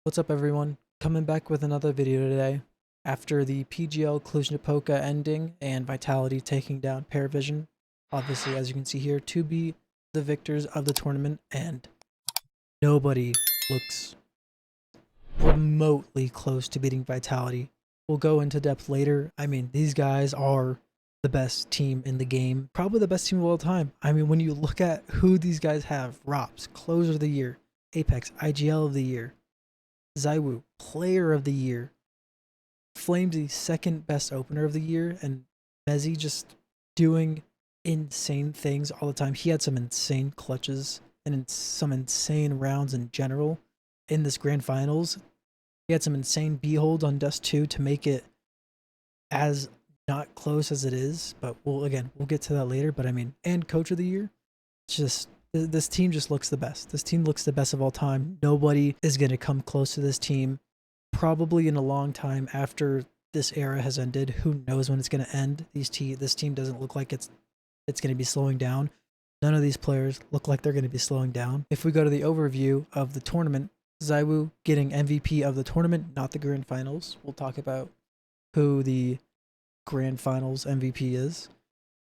What's up, everyone? Coming back with another video today. After the PGL Cluj Napoca ending and Vitality taking down Paravision, obviously, as you can see here, to be the victors of the tournament, and nobody looks remotely close to beating Vitality. We'll go into depth later. I mean, these guys are the best team in the game, probably the best team of all time. I mean, when you look at who these guys have, Rops, Closer of the Year, Apex, IGL of the Year, Zaiwu, Player of the Year, Flames the second best opener of the year, and Mezzy just doing insane things all the time. He had some insane clutches and some insane rounds in general in this grand finals. He had some insane B holds on Dust 2 to make it as not close as it is, but we'll get to that later. But I mean, and Coach of the Year, it's just this team just looks the best. This team looks the best of all time. Nobody is going to come close to this team probably in a long time after this era has ended. Who knows when it's going to end? This team doesn't look like it's going to be slowing down. None of these players look like they're going to be slowing down. If we go to the overview of the tournament, Zaiwu getting MVP of the tournament, not the grand finals. We'll talk about who the grand finals MVP is.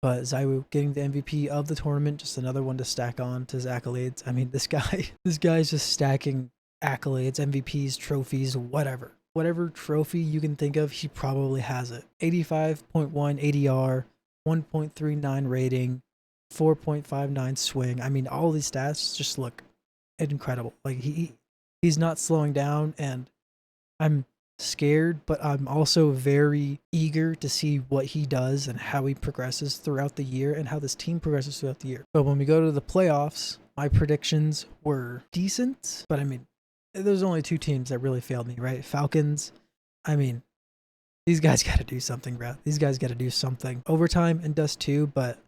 But Zaiwu getting the MVP of the tournament, just another one to stack on to his accolades. I mean, this guy's just stacking accolades, MVPs, trophies, whatever. Whatever trophy you can think of, he probably has it. 85.1 ADR, 1.39 rating, 4.59 swing. I mean, all these stats just look incredible. Like he's not slowing down, and I'm scared, but I'm also very eager to see what he does and how he progresses throughout the year and how this team progresses throughout the year. But when we go to the playoffs, my predictions were decent, but I mean, there's only two teams that really failed me, right? Falcons. I mean, these guys got to do something, bro. These guys got to do something. Overtime and Dust 2, but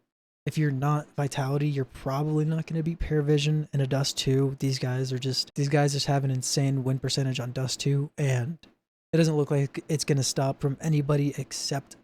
if you're not Vitality, you're probably not going to beat Paravision in a Dust 2. These guys just have an insane win percentage on Dust 2, and it doesn't look like it's going to stop from anybody except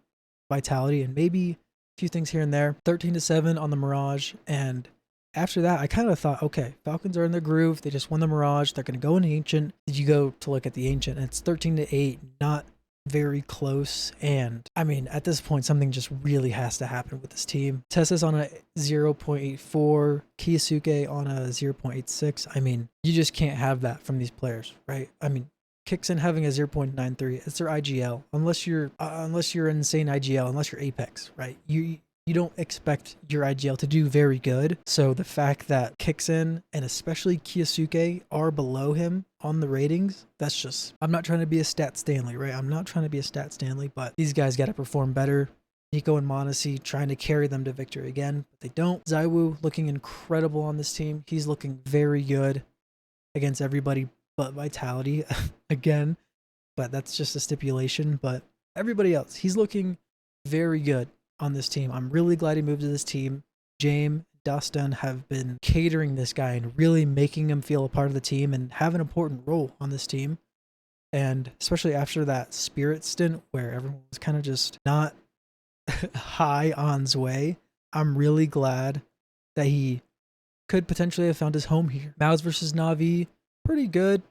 Vitality, and maybe a few things here and there. 13-7 on the Mirage, and after that, I kind of thought, okay, Falcons are in their groove. They just won the Mirage. They're going to go in Ancient. You go to look at the Ancient, and it's 13-8, not very close. And I mean, at this point, something just really has to happen with this team. Tessa's on a 0.84, Kiyosuke on a 0.86. I mean, you just can't have that from these players, right? I mean, Kixin having a 0.93, it's their IGL. Unless you're insane IGL, unless you're Apex, right? You don't expect your IGL to do very good. So the fact that Kixin and especially Kiyosuke are below him on the ratings, that's just, I'm not trying to be a stat Stanley, right? I'm not trying to be a stat Stanley, but these guys got to perform better. Nico and Monacy trying to carry them to victory again, but they don't. Zaiwu looking incredible on this team. He's looking very good against everybody but Vitality again, but that's just a stipulation. But everybody else, he's looking very good on this team. I'm really glad he moved to this team. James, Dustin have been catering this guy and really making him feel a part of the team and have an important role on this team. And especially after that Spirit stint where everyone was kind of just not high on Zwei, I'm really glad that he could potentially have found his home here. Mouse versus Na'Vi, pretty good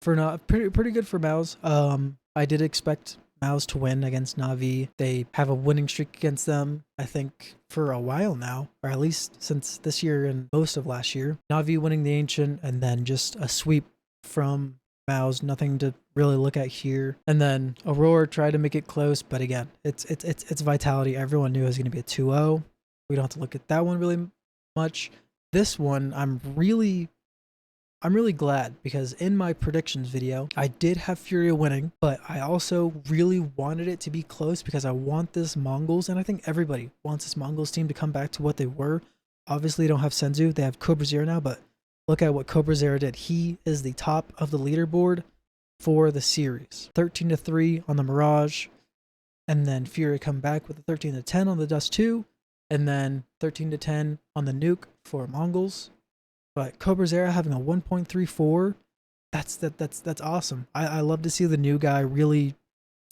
for pretty good for Mouse. I did expect Mouse to win against Na'Vi. They have a winning streak against them, I think, for a while now, or at least since this year and most of last year. Na'Vi winning the Ancient, and then just a sweep from Mouse, nothing to really look at here. And then Aurora tried to make it close, but again, it's Vitality. Everyone knew it was going to be a 2-0. We don't have to look at that one really much. This one, I'm really glad, because in my predictions video, I did have Furia winning, but I also really wanted it to be close because I want this Mongols, and I think everybody wants this Mongols team to come back to what they were. Obviously, they don't have Senzu. They have Cobra Zero now, but look at what Cobra Zero did. He is the top of the leaderboard for the series. 13-3 on the Mirage, and then Furia come back with a 13-10 on the Dust 2, and then 13-10 on the Nuke for Mongols. But Cobra Zera having a 1.34, that's awesome. I love to see the new guy really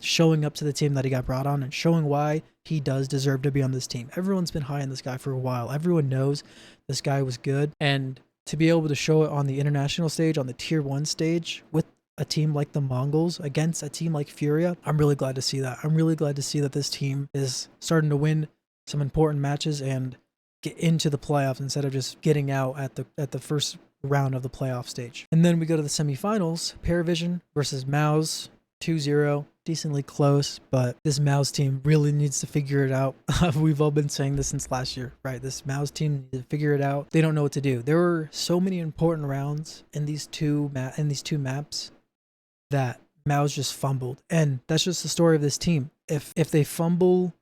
showing up to the team that he got brought on and showing why he does deserve to be on this team. Everyone's been high on this guy for a while. Everyone knows this guy was good, and to be able to show it on the international stage, on the tier 1 stage with a team like the Mongols against a team like Furia, I'm really glad to see that. I'm really glad to see that this team is starting to win some important matches and get into the playoffs instead of just getting out at the first round of the playoff stage. And then we go to the semifinals, Paravision versus Mouse, 2-0, decently close, but this Mouse team really needs to figure it out. We've all been saying this since last year, right? This Mouse team needs to figure it out. They don't know what to do. There were so many important rounds in these two maps that Mouse just fumbled, and that's just the story of this team. If they fumble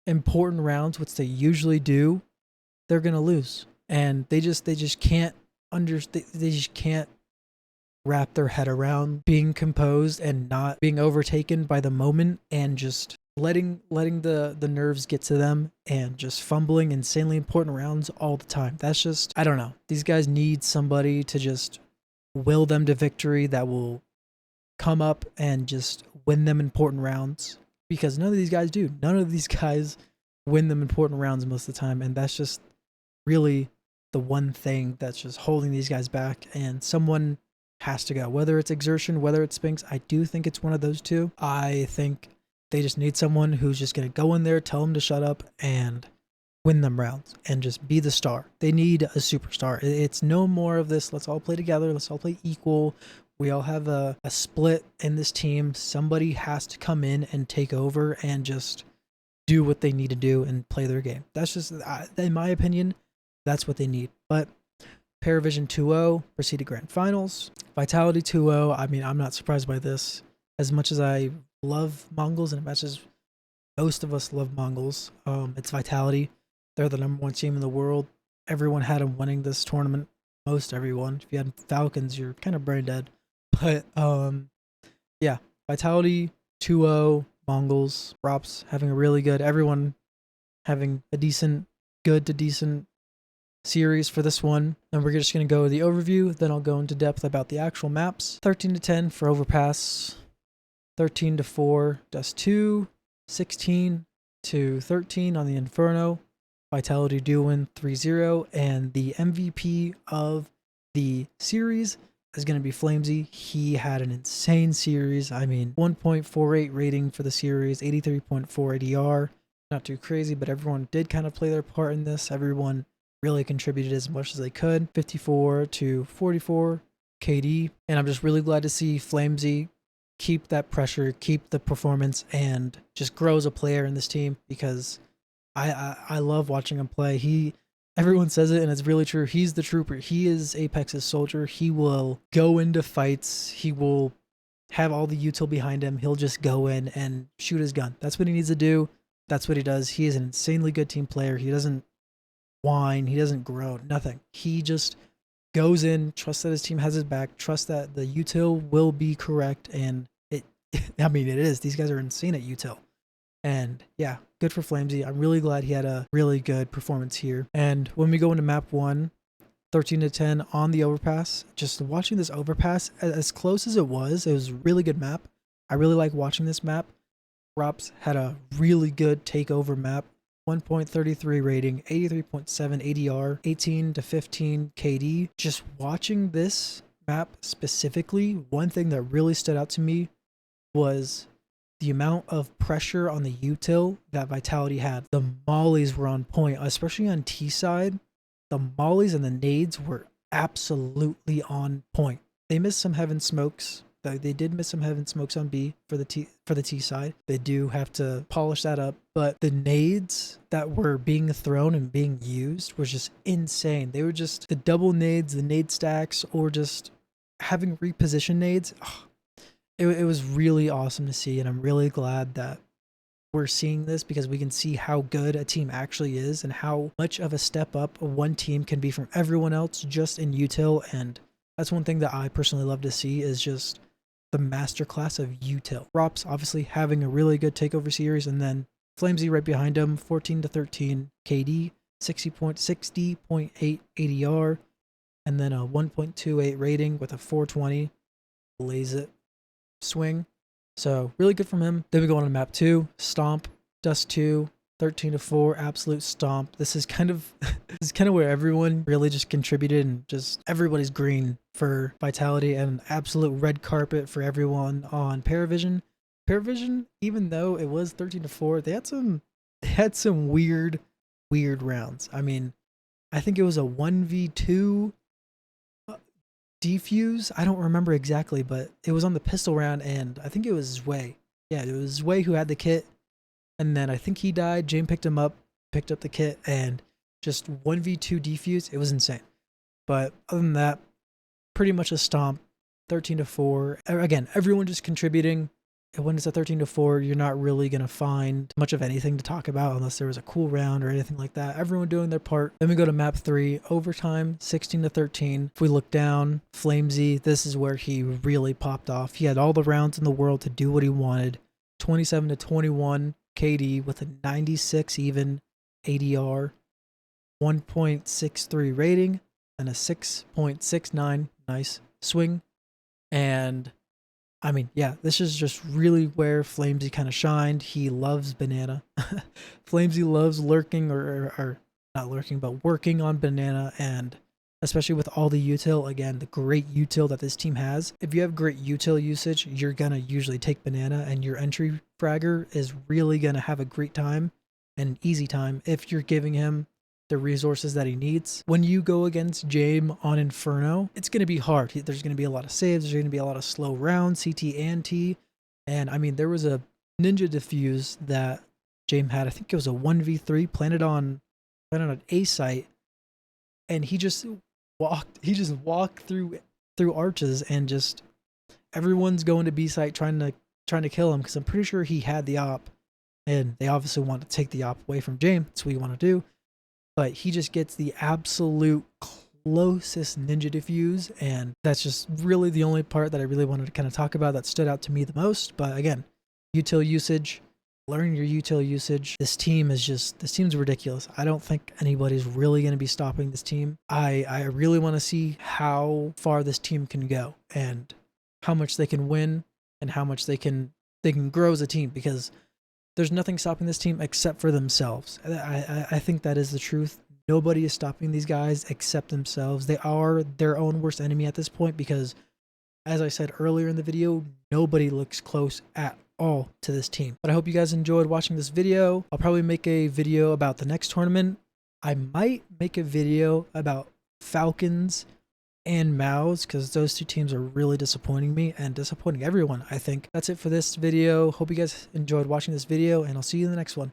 important rounds, which they usually do, they're gonna lose, and they just can't they just can't wrap their head around being composed and not being overtaken by the moment and just letting the nerves get to them and just fumbling insanely important rounds all the time. That's just, I don't know. These guys need somebody to just will them to victory that will come up and just win them important rounds, because none of these guys do. None of these guys win them important rounds most of the time, and that's just really the one thing that's just holding these guys back, and someone has to go. Whether it's Exertion, whether it's Spinks, I do think it's one of those two. I think they just need someone who's just going to go in there, tell them to shut up, and win them rounds, and just be the star. They need a superstar. It's no more of this, let's all play together, let's all play equal. We all have a split in this team. Somebody has to come in and take over and just do what they need to do and play their game. That's just, in my opinion, that's what they need. But Paravision 2-0 proceed to Grand Finals. Vitality 2-0. I mean, I'm not surprised by this. As much as I love Mongols, and as much as most of us love Mongols, it's Vitality. They're the #1 team in the world. Everyone had them winning this tournament. Most everyone. If you had Falcons, you're kind of brain dead. But yeah, Vitality 2-0, Mongols, Props having a really good, everyone having a decent, good to decent series for this one. And we're just going to go the overview, then I'll go into depth about the actual maps. 13-10 for Overpass, 13-4 Dust 2, 16-13 on the Inferno. Vitality do win 3-0, and the MVP of the series is going to be Flamesy. He had an insane series. I mean, 1.48 rating for the series, 83.4 ADR. Not too crazy, but everyone did kind of play their part in this. Everyone really contributed as much as they could. 54-44 KD. And I'm just really glad to see Flamesy keep that pressure, keep the performance, and just grow as a player in this team, because I love watching him play. Everyone says it, and it's really true. He's the trooper. He is Apex's soldier. He will go into fights. He will have all the util behind him. He'll just go in and shoot his gun. That's what he needs to do. That's what he does. He is an insanely good team player. He doesn't whine. He doesn't groan. Nothing. He just goes in, trusts that his team has his back, trusts that the util will be correct, and I mean, it is. These guys are insane at util. And yeah, good for Flamesy. I'm really glad he had a really good performance here. And when we go into map 1, 13-10 on the overpass, just watching this overpass, as close as it was a really good map. I really like watching this map. Props had a really good takeover map. 1.33 rating, 83.7 ADR, 18-15 KD. Just watching this map specifically, one thing that really stood out to me was the amount of pressure on the util that Vitality had. The mollies were on point, especially on T side. The mollies and the nades were absolutely on point. They missed some heaven smokes. They did miss some heaven smokes on B for the T side. They do have to polish that up. But the nades that were being thrown and being used was just insane. They were just the double nades, the nade stacks, or just having reposition nades. Oh, it was really awesome to see, and I'm really glad that we're seeing this, because we can see how good a team actually is and how much of a step up one team can be from everyone else just in util. And that's one thing that I personally love to see, is just the masterclass of util. Props obviously having a really good takeover series, and then Flamesy right behind him, 14-13 KD, 60.8 ADR, and then a 1.28 rating with a 420. Lays it. Swing. So really good from him. Then we go on to map 2, Stomp, Dust 2, 13-4, absolute stomp. This is kind of this is kind of where everyone really just contributed, and just everybody's green for Vitality, and absolute red carpet for everyone on Paravision. Paravision, even though it was 13-4, they had some weird rounds. I mean, I think it was a 1v2 defuse. I don't remember exactly, but it was on the pistol round, and I think it was Zway. Yeah, it was Zway who had the kit, and then I think he died. James picked him up, picked up the kit, and just 1v2 defuse. It was insane. But other than that, pretty much a stomp. 13-4. Again, everyone just contributing. And when it's a 13-4, you're not really going to find much of anything to talk about unless there was a cool round or anything like that. Everyone doing their part. Then we go to map 3, overtime, 16-13. If we look down, Flamesy, this is where he really popped off. He had all the rounds in the world to do what he wanted. 27-21 KD with a 96 even ADR, 1.63 rating, and a 6.69 nice swing. And I mean, yeah, this is just really where Flamesy kind of shined. He loves banana. Flamesy loves lurking, or not lurking, but working on banana, and especially with all the util, again, the great util that this team has. If you have great util usage, you're going to usually take banana, and your entry fragger is really going to have a great time and an easy time if you're giving him the resources that he needs. When you go against James on Inferno, it's going to be hard. There's going to be a lot of saves. There's going to be a lot of slow rounds, CT and T. And I mean, there was a ninja diffuse that James had. I think it was a 1v3 planted on an A site, and he just walked through arches, and just everyone's going to B site trying to kill him, because I'm pretty sure he had the op, and they obviously want to take the op away from James. That's what you want to do. But he just gets the absolute closest ninja diffuse, and that's just really the only part that I really wanted to kind of talk about that stood out to me the most. But again, util usage, learn your util usage. This team's ridiculous. I don't think anybody's really going to be stopping this team. I really want to see how far this team can go, and how much they can win, and how much they can grow as a team, because there's nothing stopping this team except for themselves. I think that is the truth. Nobody is stopping these guys except themselves. They are their own worst enemy at this point, because, as I said earlier in the video, nobody looks close at all to this team. But I hope you guys enjoyed watching this video. I'll probably make a video about the next tournament. I might make a video about Falcons and Mouse, because those two teams are really disappointing me and disappointing everyone, I think. That's it for this video. Hope you guys enjoyed watching this video, and I'll see you in the next one.